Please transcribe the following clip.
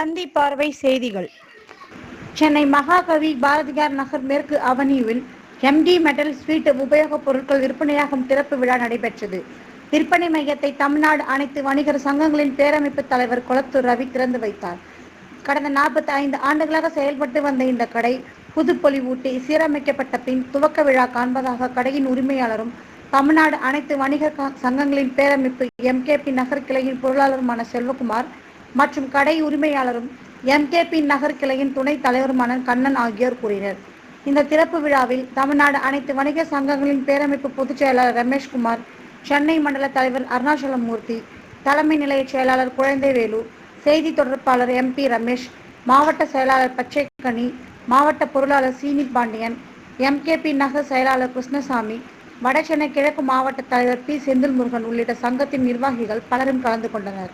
தந்தி பார்வை செய்திகள். சென்னை மகாகவி பாரதியார் நகர் மேற்கு அவென்யூவில் எம்டி மெட்டல் ஸ்வீட் உபயோகப் பொருட்கள் விற்பனையாகும் திறப்பு விழா நடைபெற்றது. விற்பனை மையத்தை தமிழ்நாடு அனைத்து வணிகர் சங்கங்களின் பேரமைப்பு தலைவர் கொளத்தூர் ரவி திறந்து வைத்தார். கடந்த 45 ஆண்டுகளாக செயல்பட்டு வந்த இந்த கடை புதுப்பொலிவூட்டி சீரமைக்கப்பட்ட பின் துவக்க விழா காண்பதாக கடையின் உரிமையாளரும் தமிழ்நாடு அனைத்து வணிகர் சங்கங்களின் பேரமைப்பு எம்கேபி நகர் கிளையின் பொருளாளருமான செல்வகுமார் மற்றும் கடை உரிமையாளரும் எம்கேபி நகர் கிளையின் துணைத் தலைவருமான கண்ணன் ஆகியோர் கூறினர். இந்த திறப்பு விழாவில் தமிழ்நாடு அனைத்து வணிக சங்கங்களின் பேரமைப்பு பொதுச் செயலாளர் ரமேஷ்குமார், சென்னை மண்டல தலைவர் அருணாச்சலமூர்த்தி, தலைமை நிலைய செயலாளர் குழந்தைவேலு, செய்தி தொடர்பாளர் MP ரமேஷ், மாவட்ட செயலாளர் பச்சைக்கனி, மாவட்ட பொருளாளர் சீனி பாண்டியன், எம்கேபி நகர் செயலாளர் கிருஷ்ணசாமி, வடசென்னை கிழக்கு மாவட்ட தலைவர் P செந்தில்முருகன் உள்ளிட்ட சங்கத்தின் நிர்வாகிகள் பலரும் கலந்து கொண்டனர்.